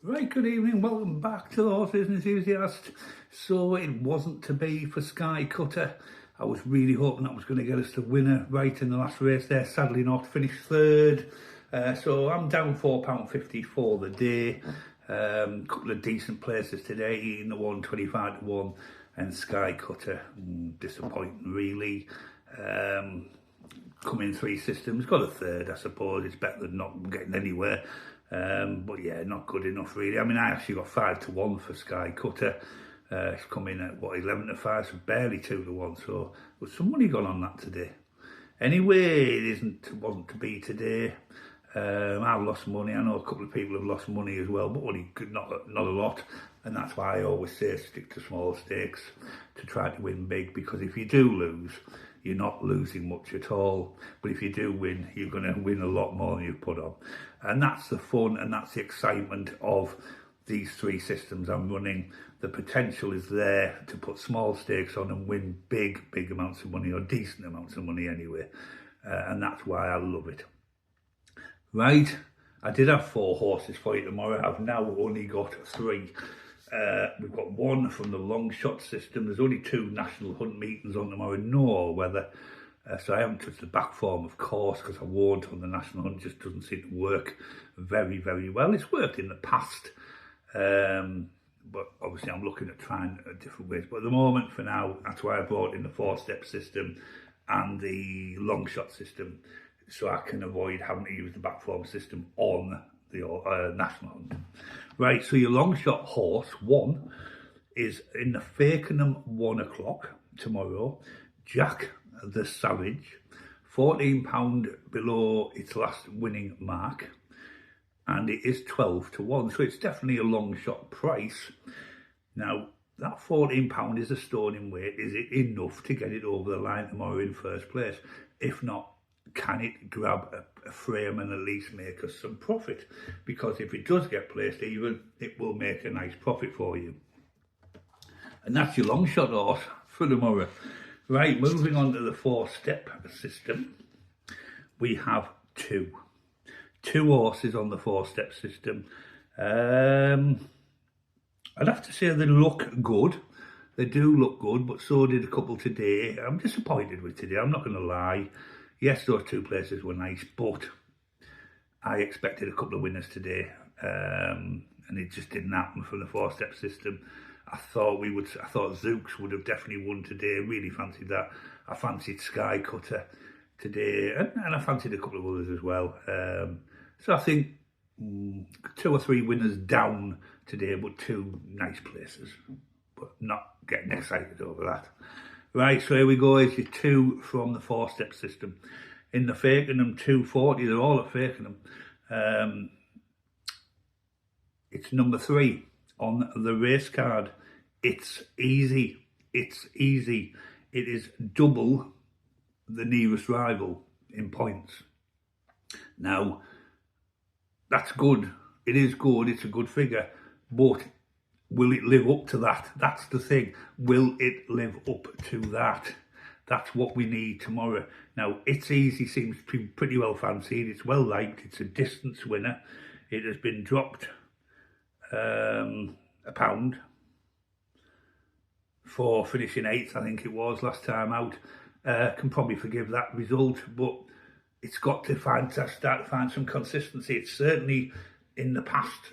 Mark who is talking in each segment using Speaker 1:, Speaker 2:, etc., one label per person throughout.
Speaker 1: Right, good evening, welcome back to the Horse Business Enthusiast. So it wasn't to be for Sky Cutter. I was really hoping that was going to get us the winner right in the last race there. Sadly not, finished third. So I'm down £4.50 for the day. Couple of decent places today, Eating the 1, 25 to 1 and Sky Cutter. Disappointing really. Come in 3 systems, got a third I suppose. It's better than not getting anywhere. But yeah, not good enough really. I mean, I actually got 5 to 1 for Sky Cutter. It's come in at what, 11 to 5, so barely 2 to 1. So there's some money gone on that today. Anyway, it wasn't to be today. I've lost money. I know a couple of people have lost money as well, but only not a lot. And that's why I always say stick to small stakes to try to win big, because if you do lose, you're not losing much at all. But if you do win, you're going to win a lot more than you've put on. And that's the fun and that's the excitement of these 3 systems I'm running. The potential is there to put small stakes on and win big amounts of money, or decent amounts of money anyway. And that's why I love it. Right, I did have 4 horses for you tomorrow. I've now only got 3. We've got 1 from the long shot system. There's only 2 national hunt meetings on tomorrow, no weather. So I haven't touched the back form, of course, because I won't on the national hunt. Just doesn't seem to work very well. It's worked in the past, but obviously I'm looking at trying different ways. But at the moment, for now, that's why I brought in the 4-step system and the long shot system, so I can avoid having to use the back form system on the national hunt. Right, so your long shot horse 1 is in the Fakenham 1 o'clock tomorrow. Jack the Savage, £14 below its last winning mark, and it is 12 to 1, so it's definitely a long shot price. Now, that £14 is a stone in weight. Is it enough to get it over the line tomorrow in first place? If not, can it grab a frame and at least make us some profit? Because if it does get placed even, it will make a nice profit for you. And that's your long shot horse for tomorrow. Right, moving on to the 4-step system. We have 2 horses on the 4-step system. I'd have to say they look good. They do look good, but so did a couple today. I'm disappointed with today, I'm not going to lie. Yes, those 2 places were nice, but I expected a couple of winners today, and it just didn't happen for the 4-step system. I thought Zooks would have definitely won today. Really fancied that. I fancied Sky Cutter today, and I fancied a couple of others as well. So I think 2 or 3 winners down today, but 2 nice places. But not getting excited over that. Right, so here we go. It's your 2 from the 4-step system. In the Fakenham 240, they're all at Fakenham. It's number 3 on the race card. It's easy. It's easy. It is double the nearest rival in points. Now, that's good. It is good. It's a good figure. But will it live up to that? That's the thing. Will it live up to that? That's what we need tomorrow. Now, It's Easy seems to be pretty well fancied. It's well liked. It's a distance winner. It has been dropped £1 for finishing 8th, I think it was, last time out. Can probably forgive that result, but it's got to start to find some consistency. It's certainly in the past,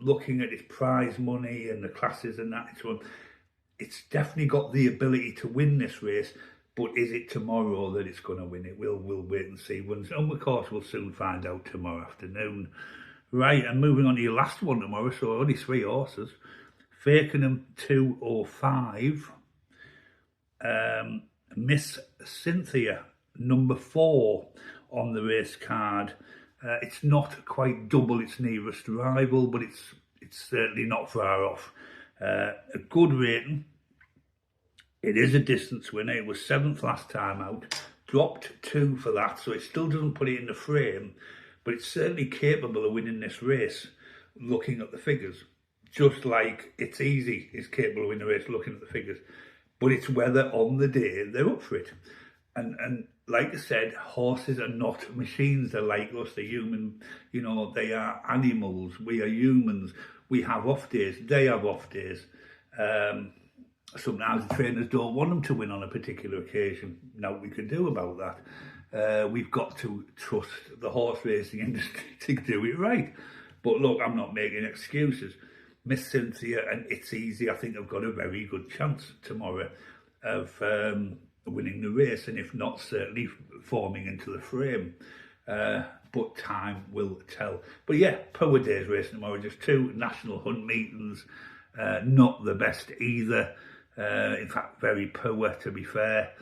Speaker 1: looking at its prize money and the classes and that, it's definitely got the ability to win this race, but is it tomorrow that it's going to win it? We'll wait and see. And of course, we'll soon find out tomorrow afternoon. Right, and moving on to your last one tomorrow, so only 3 horses. Fakenham 205. Miss Cynthia, number 4 on the race card. It's not quite double its nearest rival, but it's certainly not far off. A good rating. It is a distance winner. It was 7th last time out. Dropped 2 for that, so it still doesn't put it in the frame, but it's certainly capable of winning this race, looking at the figures. Just like It's Easy is capable of winning the race, looking at the figures. But it's whether on the day they're up for it. And like I said, horses are not machines. They're like us. They're human. You know, they are animals. We are humans. We have off days. They have off days. Sometimes the trainers don't want them to win on a particular occasion. Now, we can do about that. We've got to trust the horse racing industry to do it right. But look, I'm not making excuses. Miss Cynthia and It's Easy, I think, have got a very good chance tomorrow of winning the race, and if not, certainly forming into the frame. But time will tell. But yeah, Power Days racing tomorrow. Just 2 national hunt meetings. Not the best either. In fact, very poor, to be fair.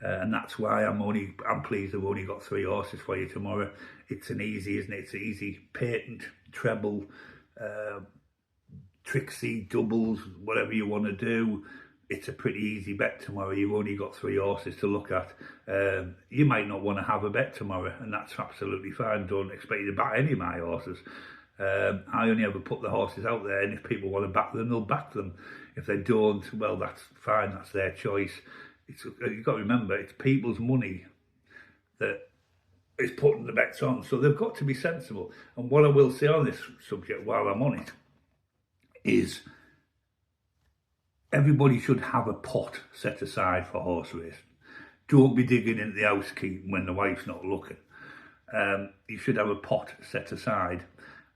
Speaker 1: And that's why I'm pleased I've only got 3 horses for you tomorrow. It's an easy, isn't it? It's easy patent, treble, Trixie, doubles, whatever you want to do. It's a pretty easy bet tomorrow. You've only got 3 horses to look at. You might not want to have a bet tomorrow, and that's absolutely fine. Don't expect you to back any of my horses. I only ever put the horses out there, and if people want to back them, they'll back them. If they don't, well, that's fine. That's their choice. You've got to remember, it's people's money that is putting the bets on, so they've got to be sensible. And what I will say on this subject while I'm on it is everybody should have a pot set aside for horse racing. Don't be digging into the housekeeping when the wife's not looking. You should have a pot set aside,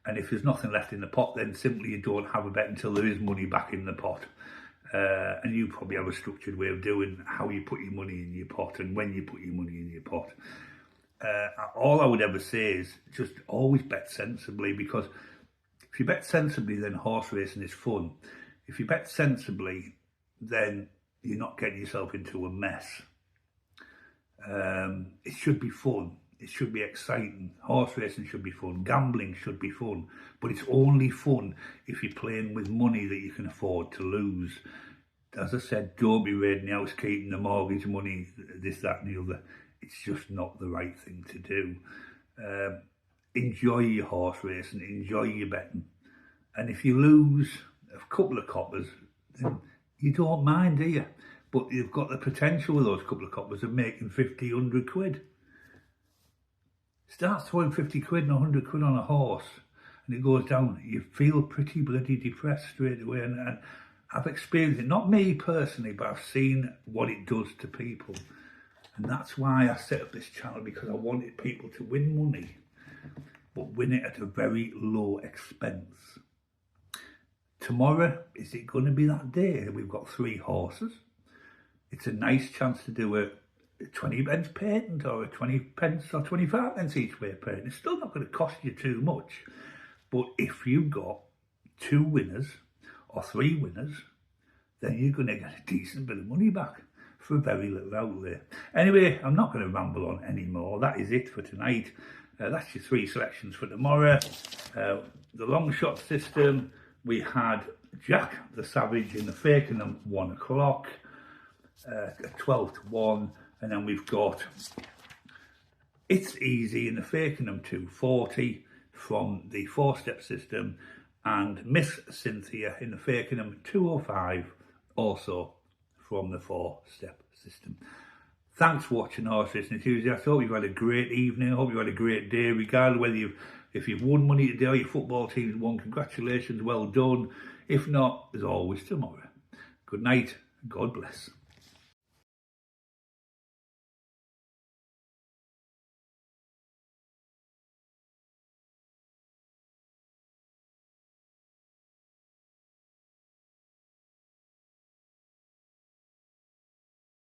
Speaker 1: and if there's nothing left in the pot, then simply you don't have a bet until there is money back in the pot. And you probably have a structured way of doing how you put your money in your pot and when you put your money in your pot. All I would ever say is just always bet sensibly, because if you bet sensibly, then horse racing is fun. If you bet sensibly, then you're not getting yourself into a mess. It should be fun. It should be exciting. Horse racing should be fun. Gambling should be fun. But it's only fun if you're playing with money that you can afford to lose. As I said, don't be raiding the housekeeping, the mortgage money, this, that and the other. It's just not the right thing to do. Enjoy your horse racing. Enjoy your betting. And if you lose a couple of coppers, then you don't mind, do you? But you've got the potential with those couple of coppers of making 50, 100 quid. Start throwing 50 quid and 100 quid on a horse and it goes down. You feel pretty bloody depressed straight away. And I've experienced it, not me personally, but I've seen what it does to people. And that's why I set up this channel, because I wanted people to win money, but win it at a very low expense. Tomorrow, is it going to be that day? We've got 3 horses. It's a nice chance to do a 20 pence patent or a 20 pence or 25 pence each way patent. It's still not going to cost you too much. But if you've got 2 winners or 3 winners, then you're going to get a decent bit of money back for a very little outlay. Anyway, I'm not going to ramble on anymore. That is it for tonight. That's your 3 selections for tomorrow. The long shot system, we had Jack the Savage in the Fakenham 1 o'clock, 12 to 1. And then we've got It's Easy in the Fakenham 240 from the 4-step system, and Miss Cynthia in the Fakenham 205 also from the 4-step system. Thanks for watching Horse Racing Enthusiasts. I hope you've had a great evening. I hope you've had a great day, regardless whether if you've won money today or your football team's won. Congratulations, well done. If not, there's always tomorrow. Good night, God bless.